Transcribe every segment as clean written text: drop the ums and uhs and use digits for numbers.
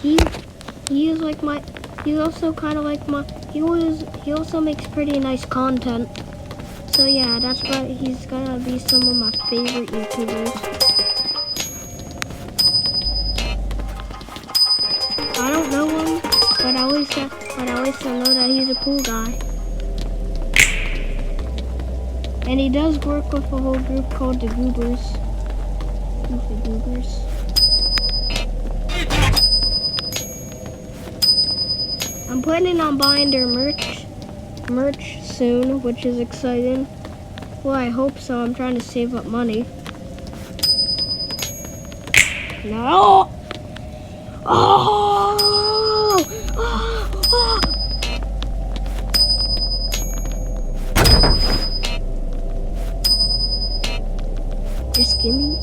he he is like my. He's also kind of like my. He also makes pretty nice content. So yeah, that's why he's gonna be some of my favorite YouTubers. I don't know him, but I always know that he's a cool guy. And he does work with a whole group called the Goobers. The Goobers. I'm planning on buying their merch soon, which is exciting. Well, I hope so. I'm trying to save up money. No! Oh! Oh! Oh! Just give me.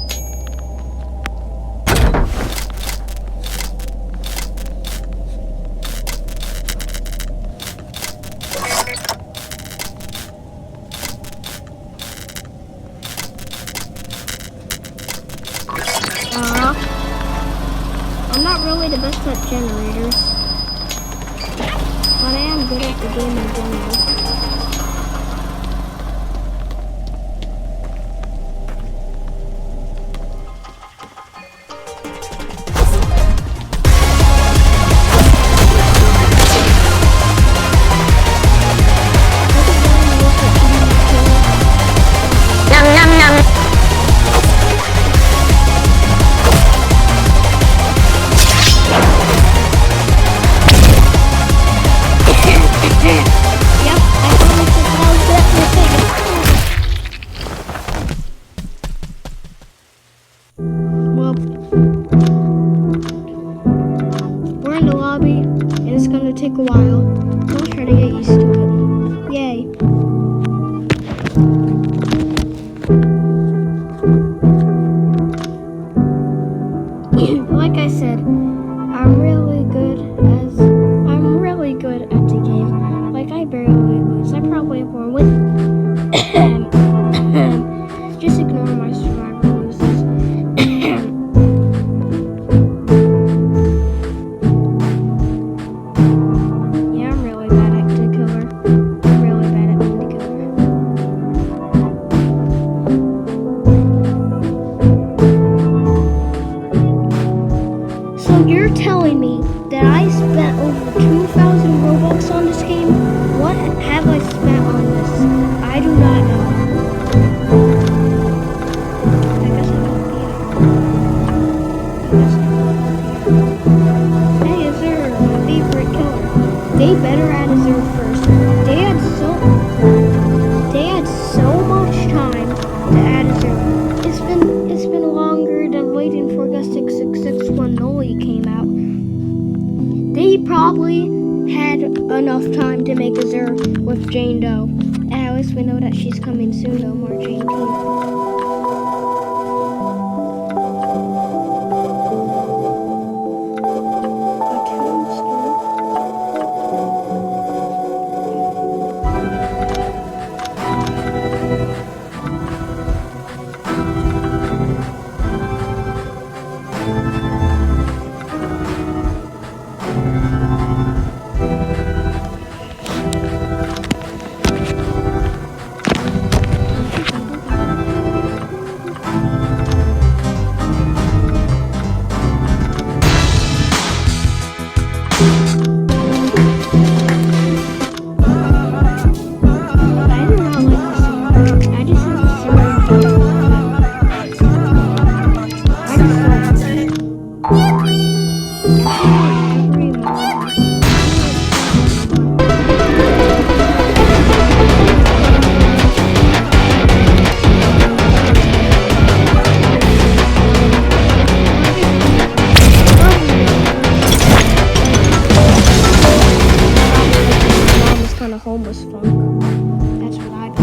I'm not really the best at generators, but I am good at the game in general. Take a while. I'll try to get used to it. Yay. Like I said, I'm really good at the game. Like I barely lose. I probably won't win. Just ignore my survivor loses. You're telling me that I spent over 2,000 Robux on this game? What have I spent on this? I do not know. I guess I don't be. Hey, Azure, my favorite killer. They better add Azure first. They had so much time to add Azure. It's been longer than waiting for the 666 Noli came out. They probably had enough time to make Azure with Jane Doe. And at least we know that she's coming soon, though, more Jane Doe. Homeless funk. That's what I do.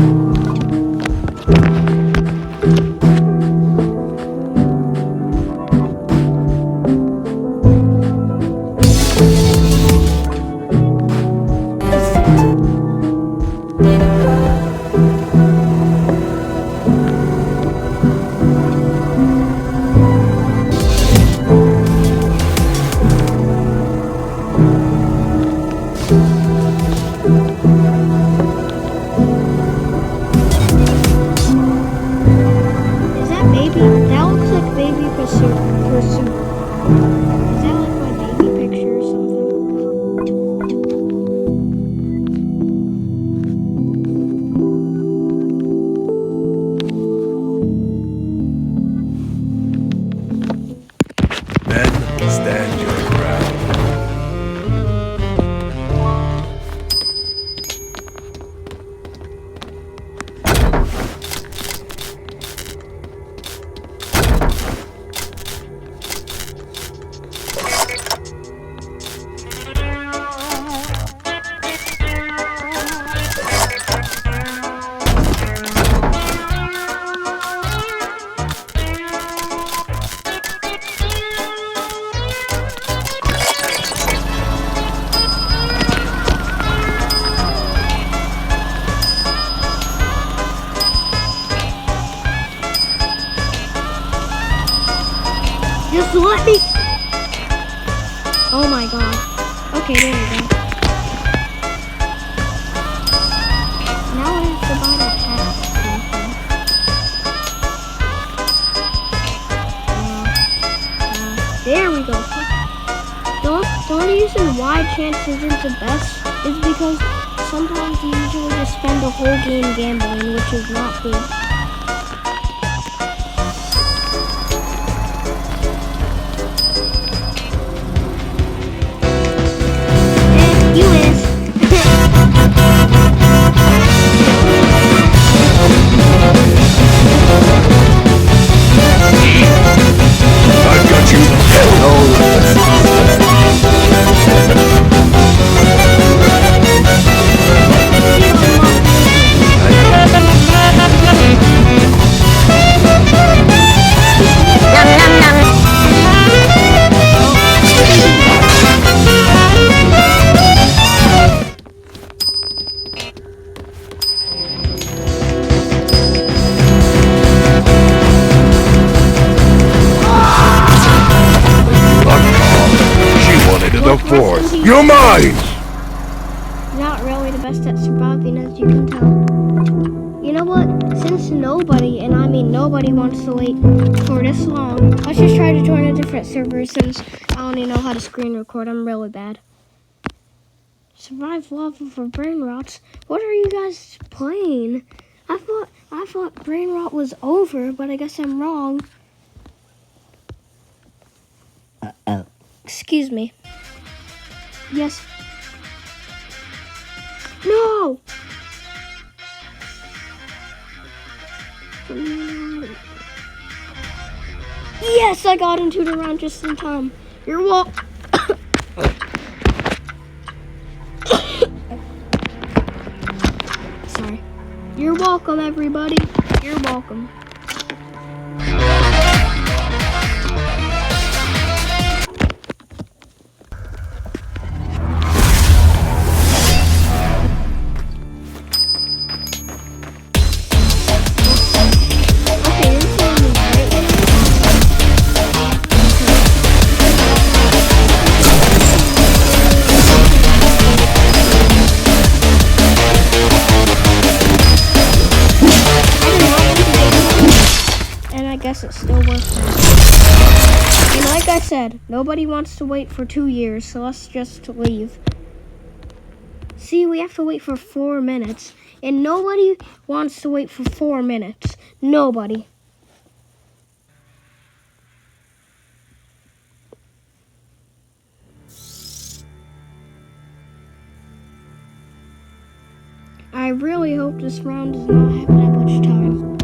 Oh my god. Okay, there we go. Now I have to buy that hat. There we go. The only reason why chance isn't the best is because sometimes you usually just spend the whole game gambling, which is not good. You is. I've got you. No. The fourth. You're mine! Not really the best at surviving, as you can tell. You know what? Since nobody, and I mean nobody, wants to wait for this long, let's just try to join a different server since I only know how to screen record. I'm really bad. Survive lava for brain rots? What are you guys playing? I thought brain rot was over, but I guess I'm wrong. Excuse me. Yes. No! Yes, I got into the round just in time. You're welcome. Sorry. You're welcome, everybody. You're welcome. Guess it's still worth it. And like I said, nobody wants to wait for 2 years, so let's just leave. See, we have to wait for 4 minutes, and nobody wants to wait for 4 minutes. Nobody. I really hope this round does not have that much time.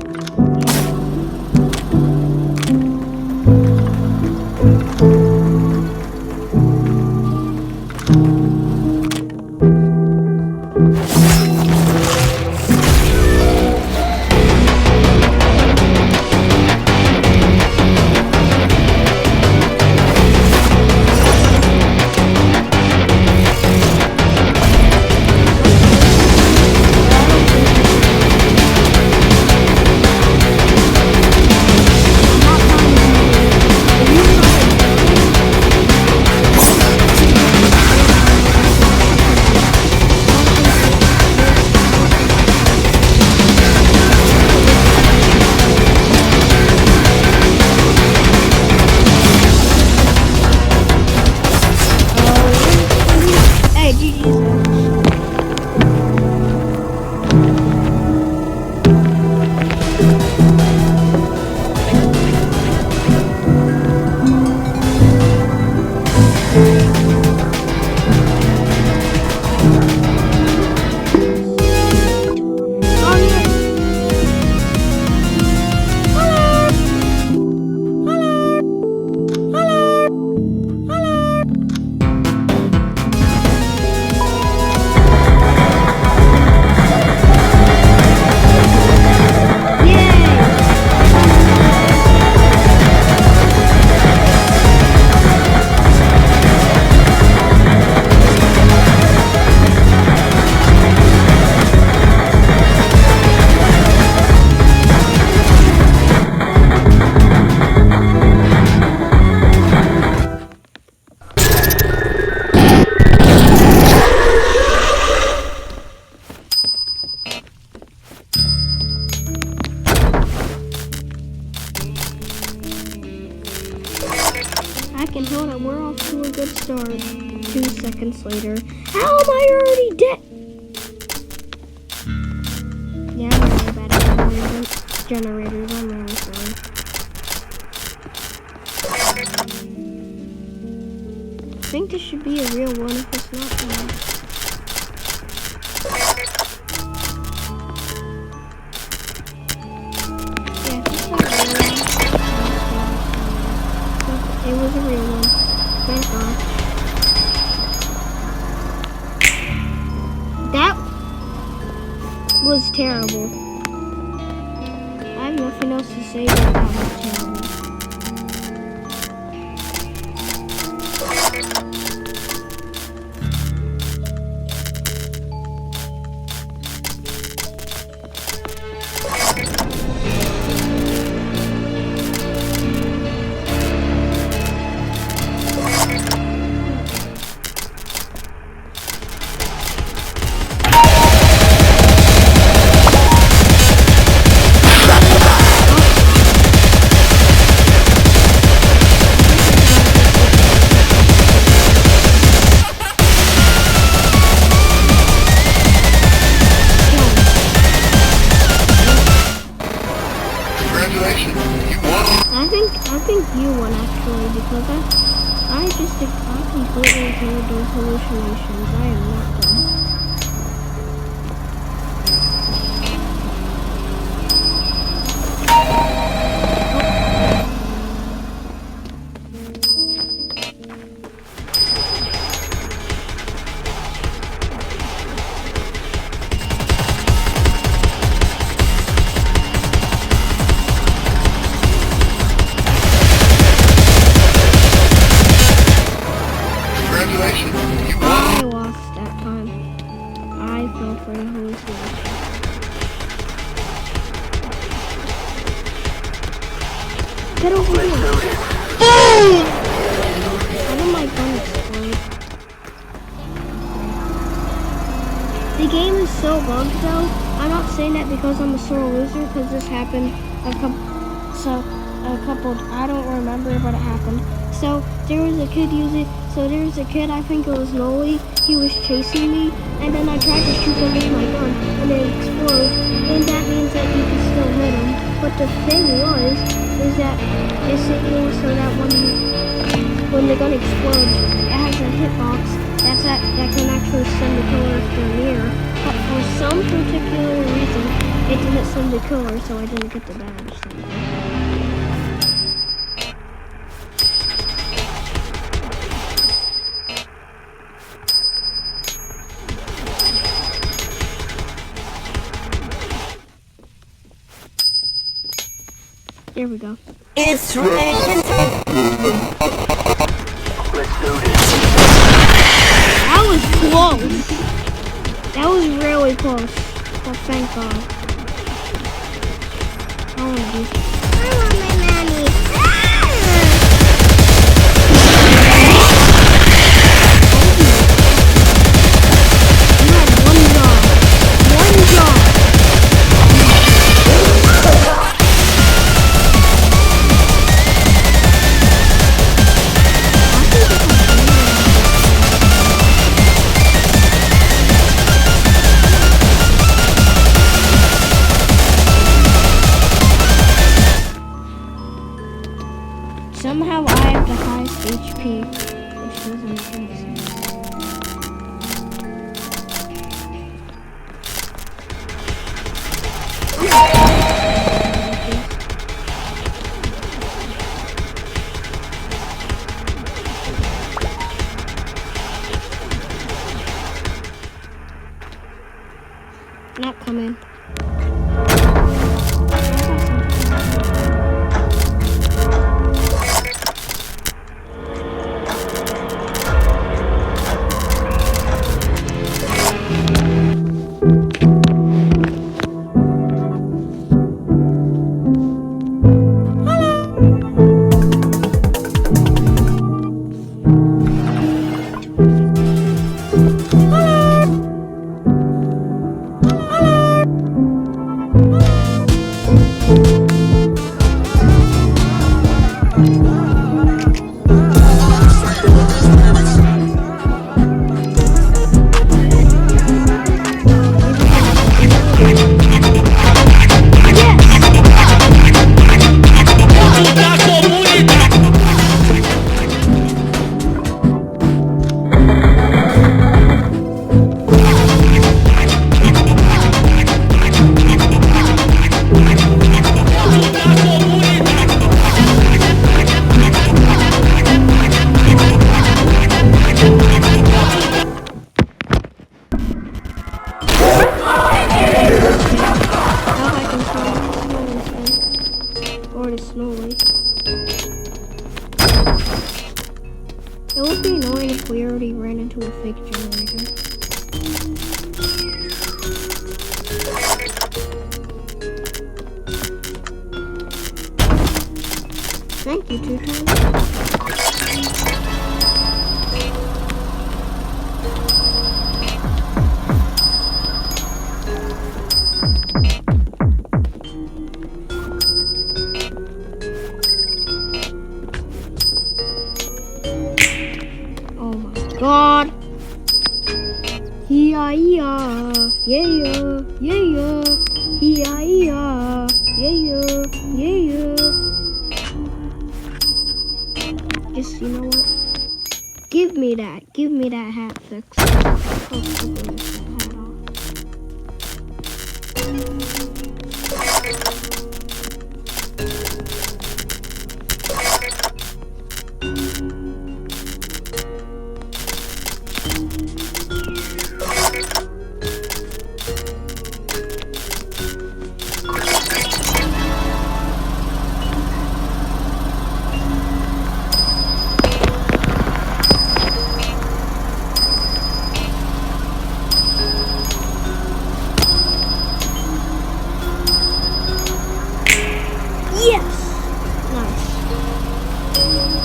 good start. 2 seconds later. How am I already dead? Yeah, I'm really bad at generators. I'm really sorry. I think this should be a real one if it's not one. Yeah, if it's not a real one. It was a real one. Thank God. That was terrible. I have nothing else to say but that was terrible. I think you won actually because I completely ignored those hallucinations. I am not dumb. I lost that time. I fell for the hallucination. Get over here! How did my gun explode? The game is so bugged though. I'm not saying that because I'm a sore loser, because this happened a couple, I don't remember, but it happened. So there was a kid I think it was Noli, he was chasing me, and then I tried to shoot him with my gun, and it exploded, and that means that you can still hit him. But the thing is that it's so that when the gun explodes, it has a hitbox that can actually send the killer if they're near. But for some particular reason, it didn't send the killer, so I didn't get the badge. Here we go. It's raining. Let's do this. That was close. That was really close. But thank God. I want my nanny. You had one job. One job. Somehow I have the highest HP, which doesn't make sense. Not coming. ran into a fake generator. Thank you, Two Times. Oh my god. Yeah, yeah, yeah, yeah, yeah. Just, you know what? Give me that hat fix. Oh, super miss that hat off. Yes! Nice. Let's do this.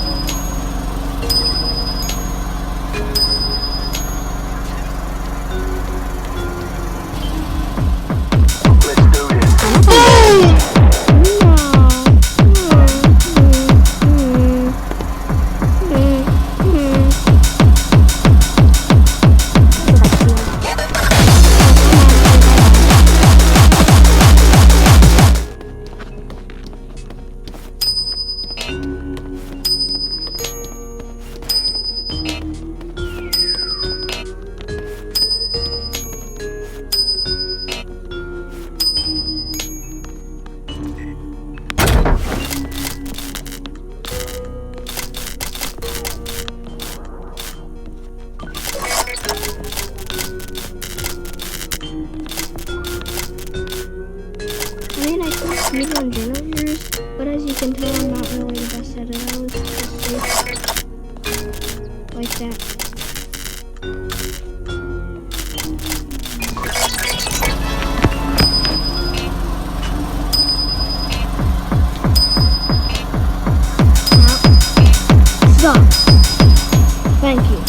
I mean, I can speedrun generators, but as you can tell, I'm not really the best at it. I was just like that. Stop. Thank you.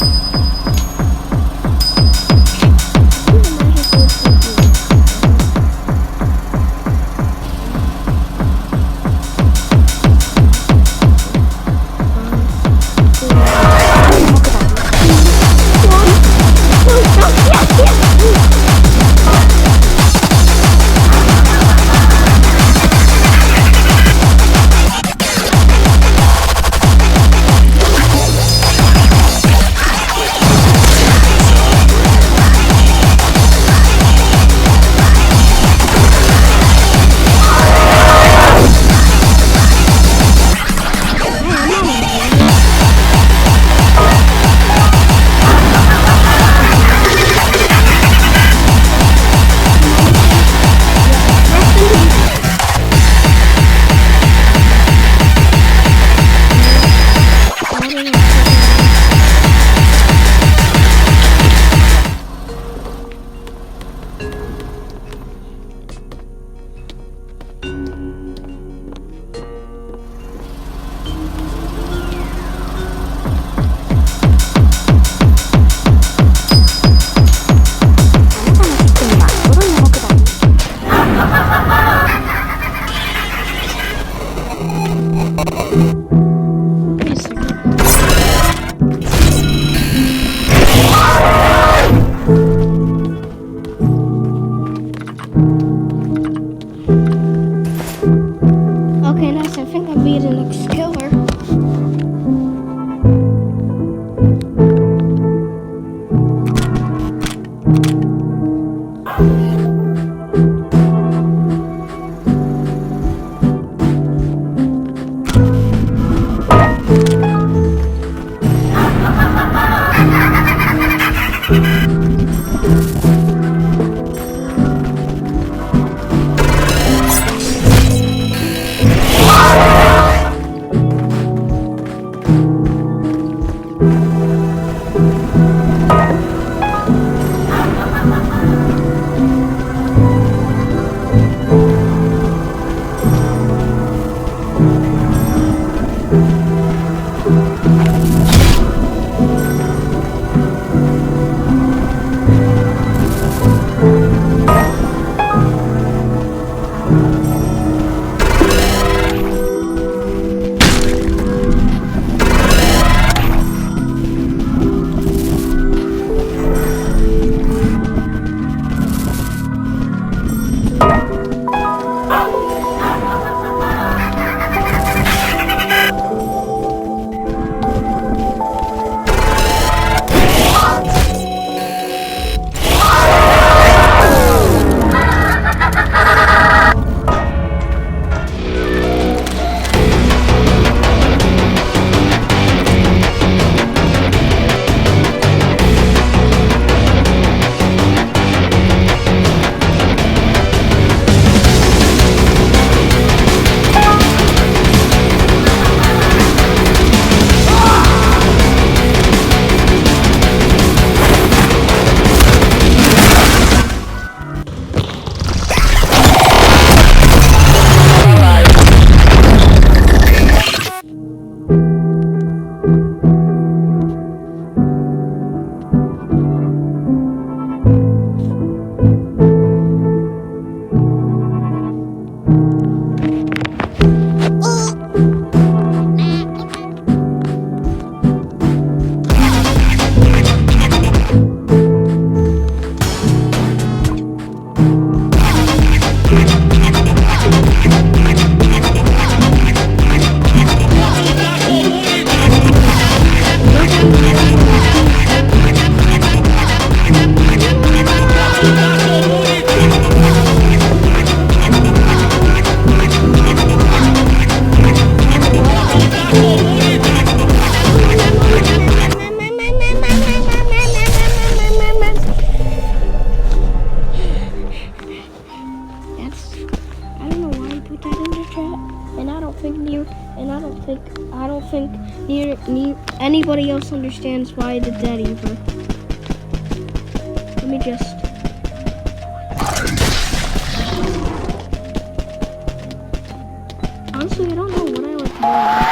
Okay, nice. I think I beat the next killer. anybody else understands why I did that either. Let me just... Honestly, I don't know what I like more.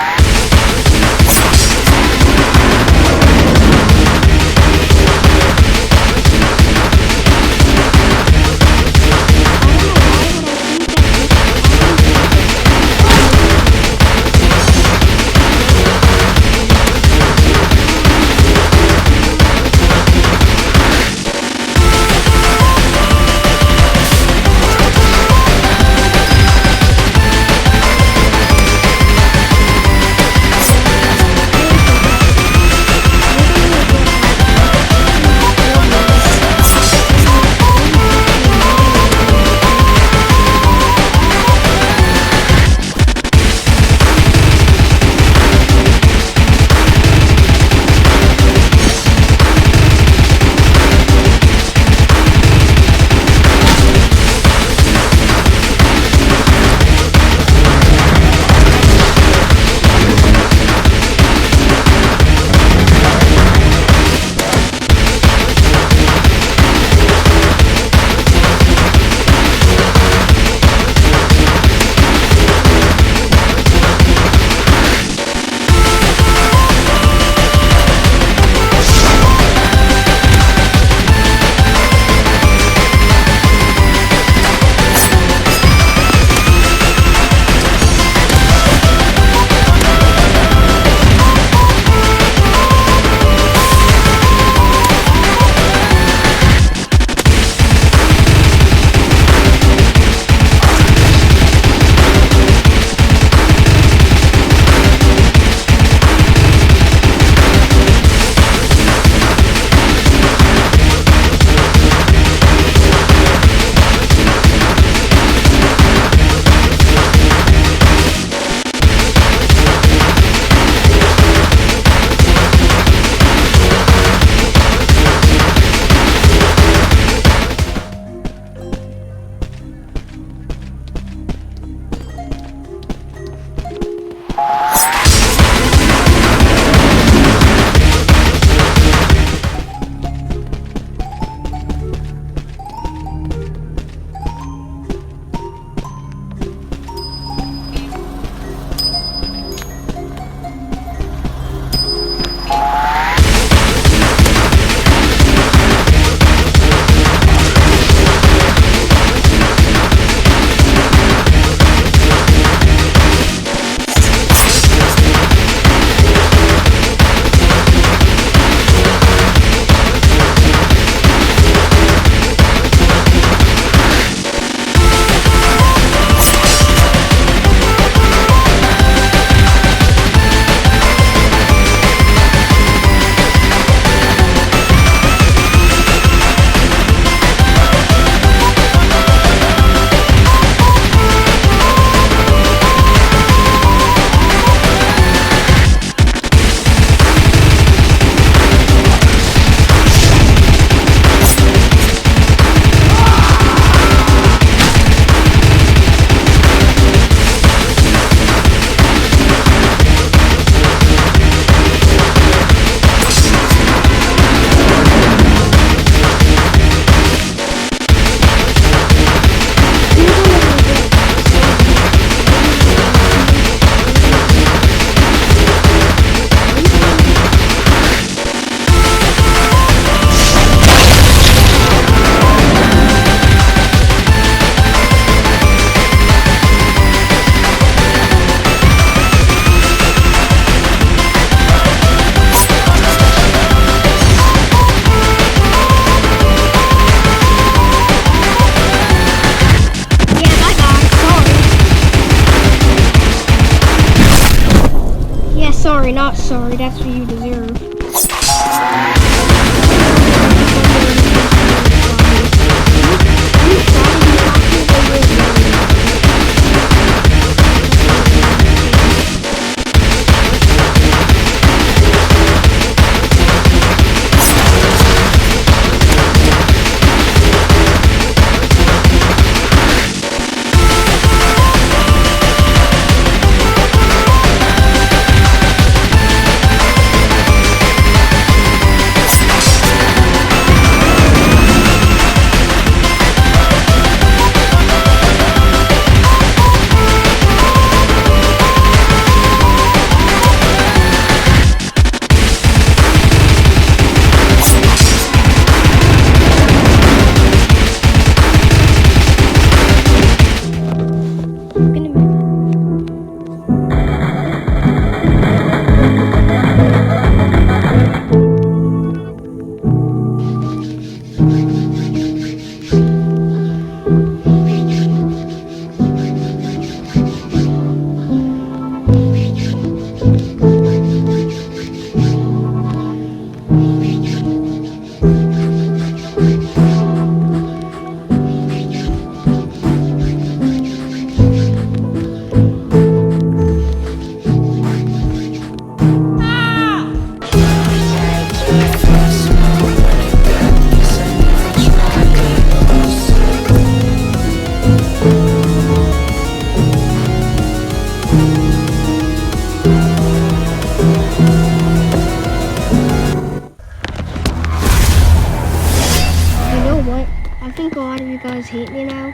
think a lot of you guys hate me now.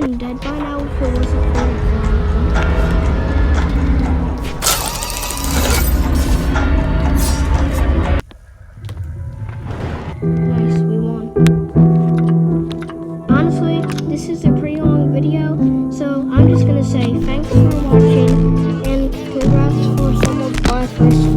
been dead by now if it wasn't for Nice, we won. Honestly, this is a pretty long video, so I'm just gonna say thanks for watching and congrats for someone's first